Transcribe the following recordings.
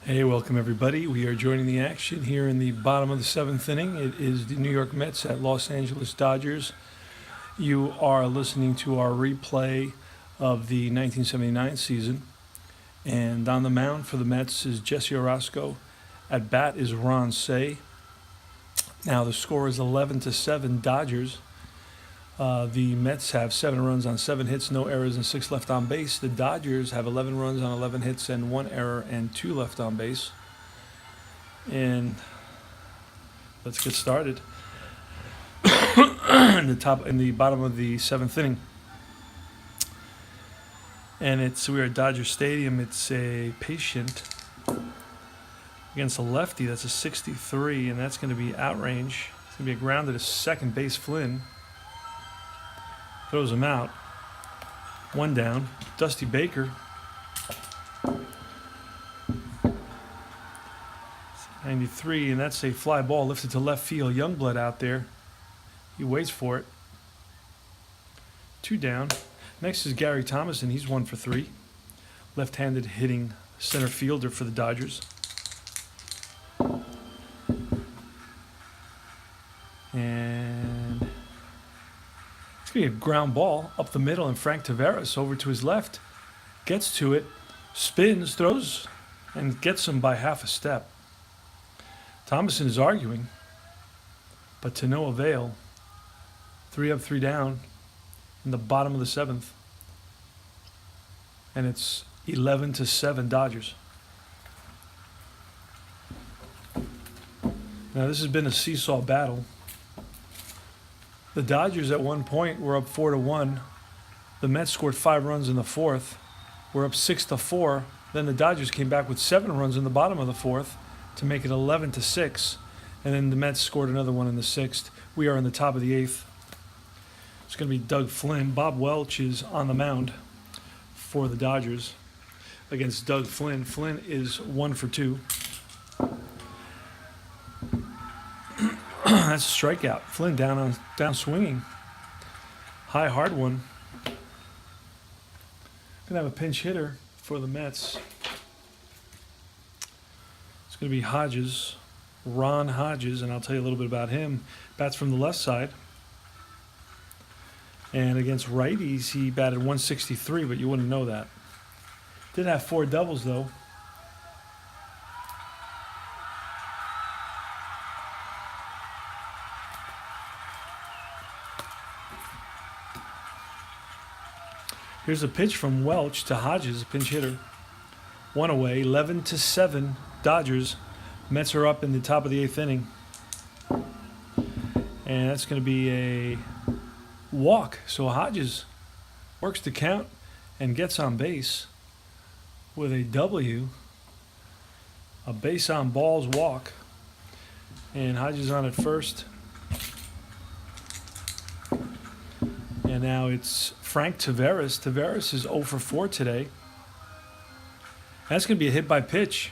Hey, welcome everybody. We are joining the action here in the bottom of the seventh inning. It is the New York Mets at Los Angeles Dodgers. You are listening to our replay of the 1979 season. And on the mound for the Mets is Jesse Orosco. At bat is Ron Cey. Now the score is 11-7 Dodgers. The Mets have 7 runs on 7 hits, no errors, and 6 left on base. The Dodgers have 11 runs on 11 hits and 1 error and 2 left on base. And let's get started. in the bottom of the seventh inning, and we're at Dodger Stadium. It's a patient against a lefty. That's a 63, and that's going to be outrange. It's going to be a grounded to second base. Flynn throws him out. 1 down. Dusty Baker. 93, and that's a fly ball lifted to left field. Youngblood out there. He waits for it. 2 down. Next is Gary Thomason. He's 1 for 3. Left-handed hitting center fielder for the Dodgers. And it's going to be a ground ball up the middle, and Frank Taveras over to his left. Gets to it, spins, throws, and gets him by half a step. Thomason is arguing, but to no avail. 3 up, 3 down in the bottom of the seventh. And it's 11-7 Dodgers. Now this has been a seesaw battle. The Dodgers at one point were up 4-1. The Mets scored 5 runs in the fourth. We're up 6-4. Then the Dodgers came back with 7 runs in the bottom of the fourth to make it 11-6. And then the Mets scored another one in the sixth. We are in the top of the eighth. It's going to be Doug Flynn. Bob Welch is on the mound for the Dodgers against Doug Flynn. Flynn is 1 for 2. That's a strikeout. Flynn down swinging. High, hard one. Gonna have a pinch hitter for the Mets. It's gonna be Hodges, Ron Hodges, and I'll tell you a little bit about him. Bats from the left side. And against righties, he batted 163, but you wouldn't know that. Did have 4 doubles, though. Here's a pitch from Welch to Hodges, a pinch hitter. 1 away, 11-7 Dodgers. Mets are up in the top of the 8th inning. And that's going to be a walk. So Hodges works the count and gets on base with a W. A base on balls walk. And Hodges on at first. And now it's Frank Taveras. Taveras is 0 for 4 today. That's going to be a hit by pitch.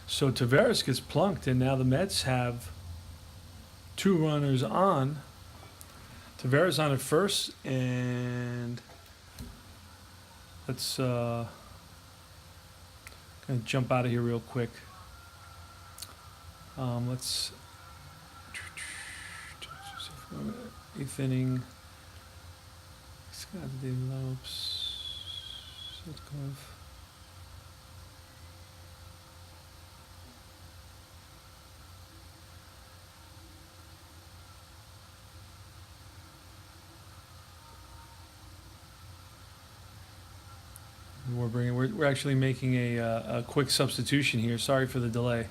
So Taveras gets plunked, and now the Mets have 2 runners on. Taveras on at first, and let's gonna jump out of here real quick. Let's 8th inning. Scott De Lopes. We're actually making a quick substitution here. Sorry for the delay.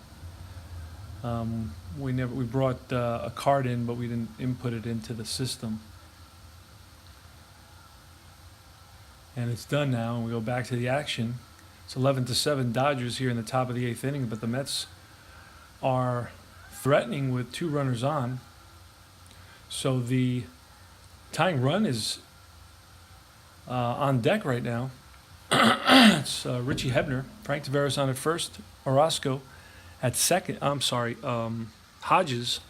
We brought a card in, but we didn't input it into the system. And it's done now, and we go back to the action. It's 11-7 Dodgers here in the top of the 8th inning, but the Mets are threatening with 2 runners on. So the tying run is on deck right now. It's Richie Hebner. Frank Taveras on at first. Orosco at second. Hodges.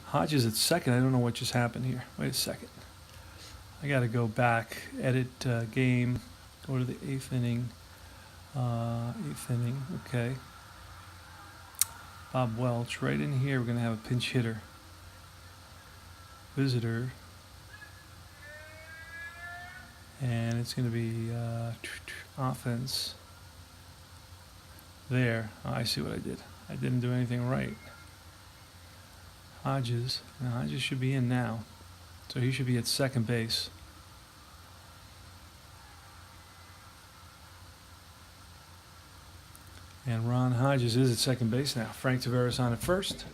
Hodges at second. I don't know what just happened here. Wait a second. I got to go back, edit game, go to the 8th inning. Eighth inning. Okay. Bob Welch. Right in here, we're going to have a pinch hitter. Visitor. And it's going to be offense. There. Oh, I see what I did. I didn't do anything right. Hodges. Now, Hodges should be in now. So he should be at second base. And Ron Hodges is at second base now. Frank Tavares on at first.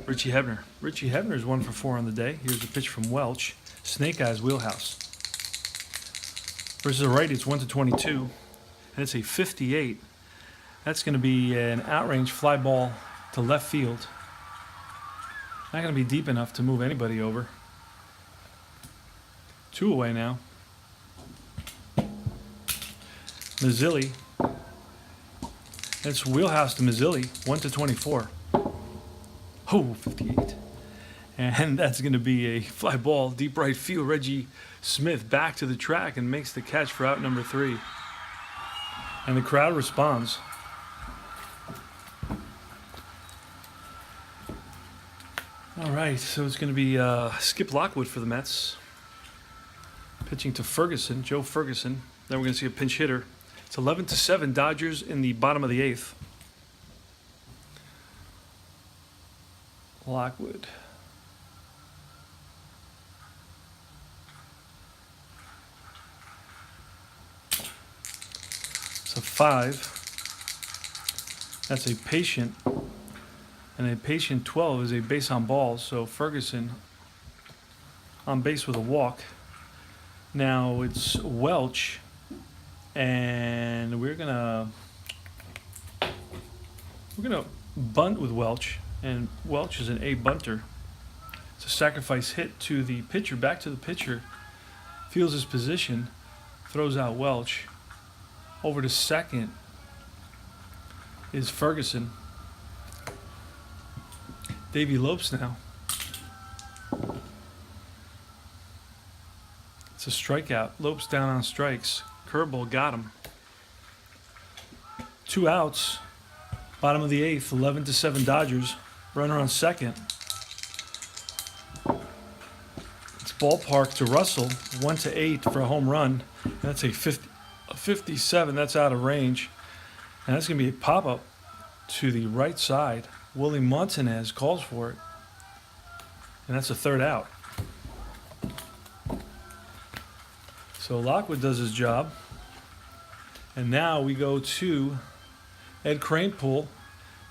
Richie Hebner. Richie Hebner is 1 for 4 on the day. Here's the pitch from Welch. Snake Eyes wheelhouse. Versus a righty, it's 1-22. And it's a 58. That's going to be an outrange fly ball to left field. Not going to be deep enough to move anybody over. 2 away now. Mazzilli. It's wheelhouse to Mazzilli, 1-24. Oh, 58. And that's going to be a fly ball, deep right field. Reggie Smith back to the track and makes the catch for out number 3. And the crowd responds. All right, so it's going to be Skip Lockwood for the Mets. Pitching to Ferguson, Joe Ferguson. Then we're going to see a pinch hitter. It's 11-7 Dodgers in the bottom of the 8th. Lockwood. It's a 5. That's a patient. And a patient 12 is a base on balls. So Ferguson on base with a walk. Now it's Welch. And we're gonna bunt with Welch. And Welch is an A bunter. It's a sacrifice hit to the pitcher, back to the pitcher. Feels his position, throws out Welch. Over to second is Ferguson. Davey Lopes now. It's a strikeout. Lopes down on strikes. Curveball got him. 2 outs. Bottom of the 8th. 11-7 Dodgers. Runner on second. It's ballpark to Russell. 1-8 for a home run. And that's a 57. That's out of range. And that's going to be a pop-up to the right side. Willie Montanez calls for it. And that's a 3rd out. So Lockwood does his job. And now we go to Ed Kranepool,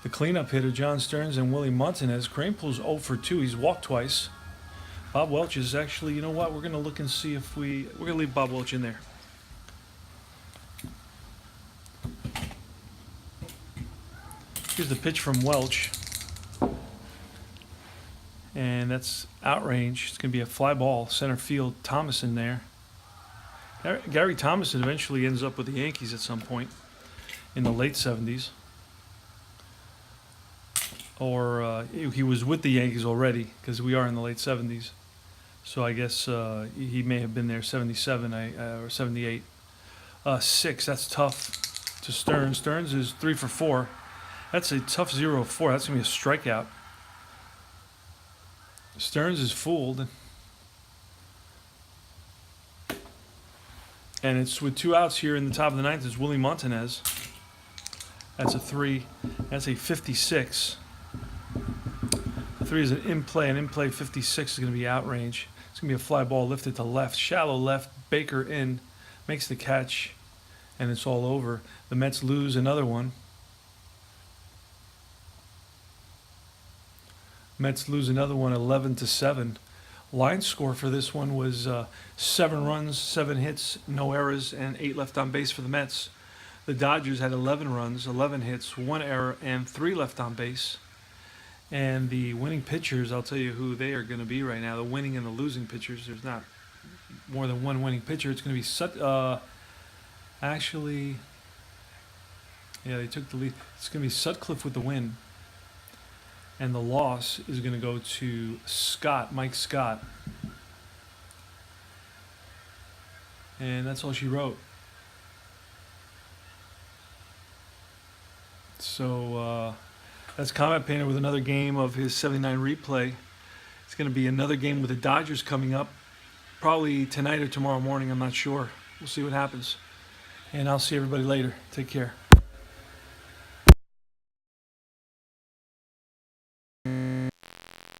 the cleanup hitter, John Stearns and Willie Montanez. Kranepool's 0 for 2. He's walked twice. Bob Welch is actually, you know what? We're going to look and see if we're going to leave Bob Welch in there. Here's the pitch from Welch. And that's outrange. It's going to be a fly ball, center field. Thomas in there. Gary Thomason eventually ends up with the Yankees at some point in the late 70s. Or he was with the Yankees already because we are in the late 70s. So I guess he may have been there 77 or 78. 6, that's tough to Stearns. Stearns is 3 for 4. That's a tough 0-4. That's going to be a strikeout. Stearns is fooled. And it's with 2 outs here in the top of the 9th is Willie Montanez. That's a 3. That's a 56. The 3 is an in-play. An in-play 56 is going to be outrange. It's going to be a fly ball lifted to left. Shallow left. Baker in. Makes the catch. And it's all over. The Mets lose another one. Mets lose another one 11-7. Line score for this one was 7 runs, 7 hits, no errors, and 8 left on base for the Mets. The Dodgers had 11 runs, 11 hits, 1 error, and 3 left on base. And the winning pitchers, I'll tell you who they are going to be right now. The winning and the losing pitchers. There's not more than one winning pitcher. It's going to be actually, yeah, they took the lead. It's going to be Sutcliffe with the win. And the loss is going to go to Scott, Mike Scott. And that's all she wrote. So that's Comment Painter with another game of his 79 replay. It's going to be another game with the Dodgers coming up, probably tonight or tomorrow morning. I'm not sure. We'll see what happens. And I'll see everybody later. Take care.